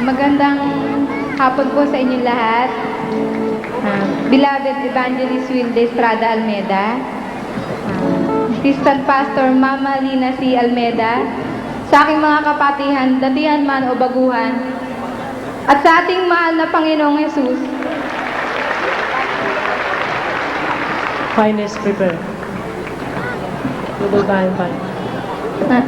Magandang hapon po sa inyong lahat. Beloved Evangelist Wilde Estrada Almeda, Assistant Pastor Mama Lina C. Almeda, sa aking mga kapatihan, datihan man o baguhan, at sa ating mahal na Panginoong Yesus. Finest prepare. Lubulbahan pa.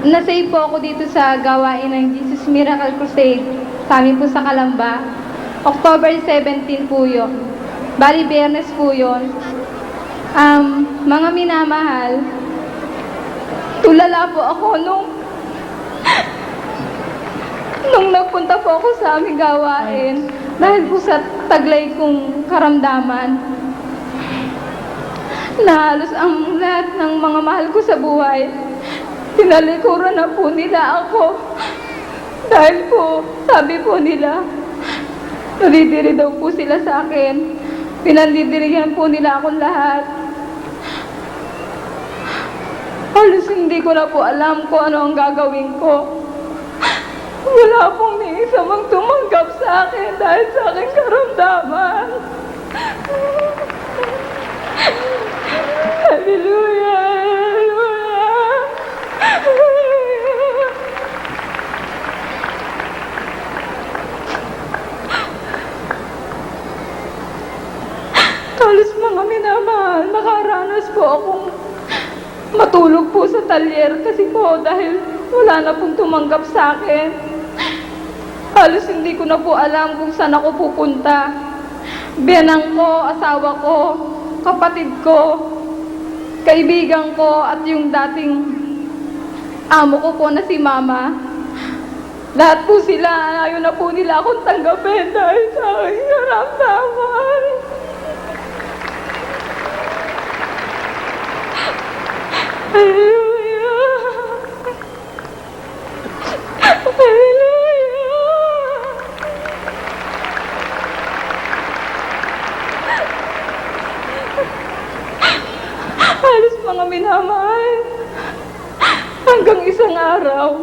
Nasave po ako dito sa gawain ng Jesus Miracle Crusade sa amin po sa Calamba. October 17 po yun. Bali, Biyernes po yun. Mga minamahal, tulala po ako nung nagpunta po ako sa aming gawain dahil po sa taglay kong karamdaman na halos ang lahat ng mga mahal ko sa buhay tinalikuran na po nila ako dahil po sabi po nila nadidiri daw po sila sa akin, pinandidirihan po nila akong lahat. Halos hindi ko na po alam kung ano ang gagawin ko. Wala pong ni isa mang tumanggap sa akin dahil sa aking karamdaman. Hallelujah! Hallelujah! Halos mga minamahal, nakaranas po akong matulog po sa talyer kasi po dahil wala na pong tumanggap sa akin. Halos hindi ko na po alam kung saan ako pupunta. Biyanang ko, asawa ko, kapatid ko, kaibigan ko, at yung dating amo ko po na si Mama. Lahat po sila, ayaw na po nila akong tanggapin dahil sa aking karamdaman. Hallelujah! Hallelujah! Halos mga minamahal, hanggang isang araw,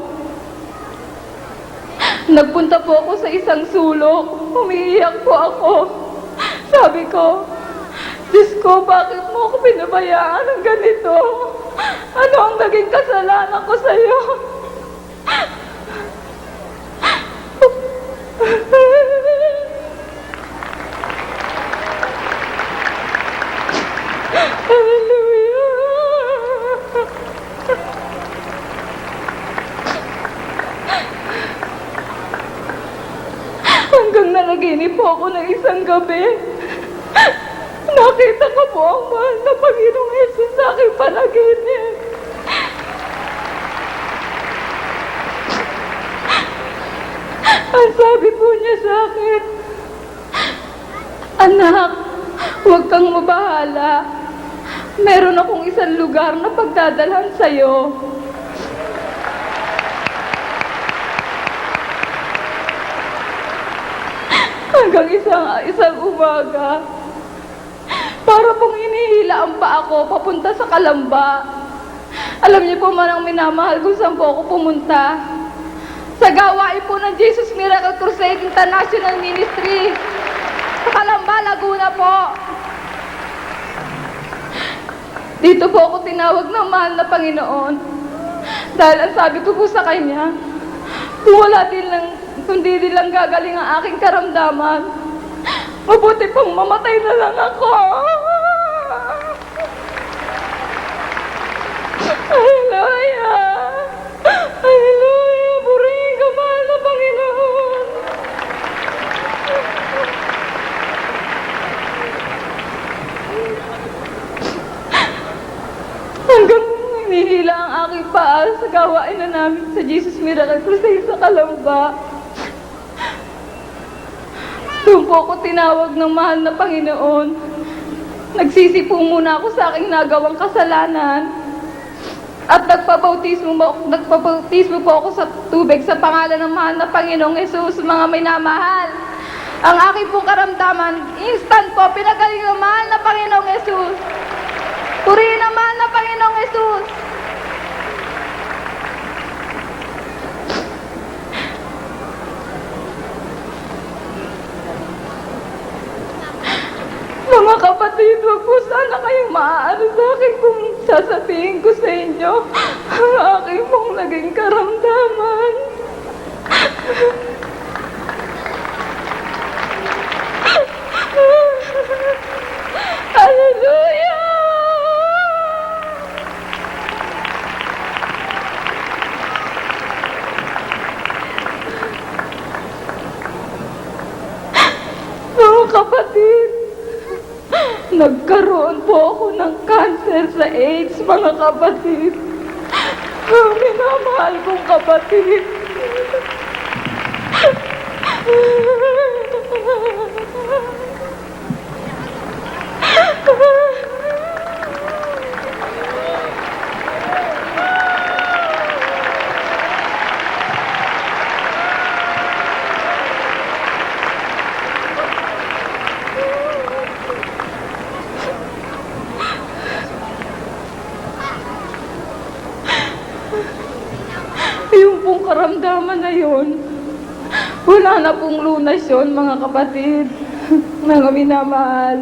nagpunta po ako sa isang sulok, umiiyak po ako. Sabi ko, Diyos ko, bakit mo ako pinabayaan ng ganito? Ano ang naging kasalanan ko sa iyo? Hallelujah! Hanggang nanaginip po ako ng isang gabi. Nakita ko po ang mahal na Panginoong Hesus sa aking panaginip. Ang sabi po niya sa akin, anak, huwag kang mabahala. Meron akong isang lugar na pagdadalhan sa'yo. Hanggang isang umaga, para pong hinihila ang paa ko papunta sa Calamba. Alam niyo po man ang minamahal kung saan po ako pumunta. Sa gawain po ng Jesus Miracle Crusade International Ministry. Sa Calamba, Laguna po. Dito po ako tinawag ng mahal na Panginoon. Dahil ang sabi ko po sa Kanya, kundi din lang gagaling ang aking karamdaman. Mabuti pong mamatay na lang ako. Hallelujah! Hallelujah! Purihin ka, mahal na Panginoon. Hanggang hinihila ang aking paa sa gawain na namin sa Jesus Miracle Crusade sa Calamba. Doon po ako tinawag ng mahal na Panginoon. Nagsisi po muna ako sa aking nagawang kasalanan. At nagpabautismo po ako sa tubig sa pangalan ng mahal na Panginoong Yesus, mga minamahal. Ang aking pong karamdaman, instant po, pinagaling ng mahal na Panginoong Yesus. Purihin ang mahal na Panginoong Yesus. na kayong maaano sa akin kung sasabihin ko sa inyo ang aking pong naging karamdaman. Hallelujah! Mga kapatid, nagkaroon po ako ng cancer sa AIDS, mga kapatid. Ang minamahal kong kapatid. Yung pong karamdaman na yun, wala na pong lunas yun, mga kapatid, mga minamahal.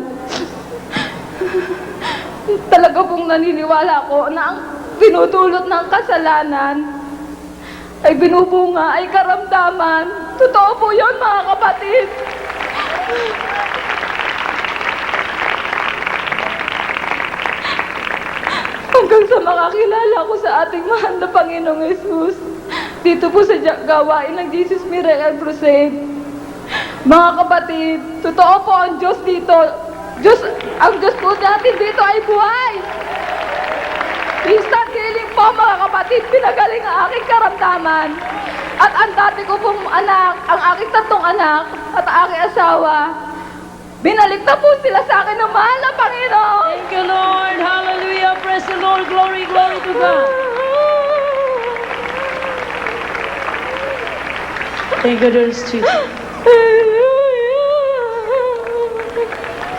Talaga pong naniniwala ko na ang pinudulot ng kasalanan ay binubunga, ay karamdaman. Totoo po yun, mga kapatid. Hanggang sa makakilala ko sa ating mahal na Panginoong Yesus dito po sa gawain ng Jesus Miracle Crusade. Mga kapatid, totoo po ang Diyos dito. Ang Diyos po natin dito ay buhay. Instant healing po, mga kapatid. Pinagaling ang aking karamdaman. At ang dati ko pong anak, ang aking 3 anak at ang aking asawa, binalik na po sila sa akin ng mahal na Panginoon. Thank you, Lord. Hallelujah. Praise the Lord. Glory, glory to God. Thank you, dear Jesus.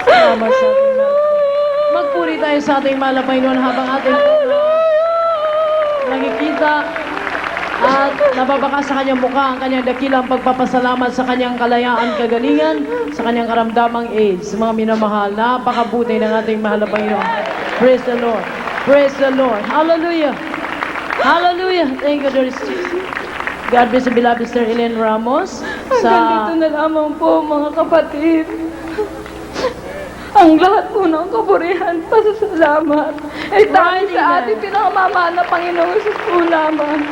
Salamat sa ating Lord. Magpuri tayo sa ating mahal na Panginoon habang ating nakikita at nababaka sa kanyang mukha ang kanyang dakilang pagpapasalamat sa kanyang kalayaan, kagalingan, sa kanyang karamdamang AIDS. Mga minamahal, napakabuti ng ating mahal na Panginoon. Praise the Lord. Praise the Lord. Hallelujah. Hallelujah. Thank you, dear Jesus. God bless the beloved Sister Ellen Ramos. Hanggang dito na lamang po, mga kapatid. Ang lahat po ng kaburihan, pasasalamat, ay tanging sa ating pinakamamahal na Panginoong Yesus po lamang.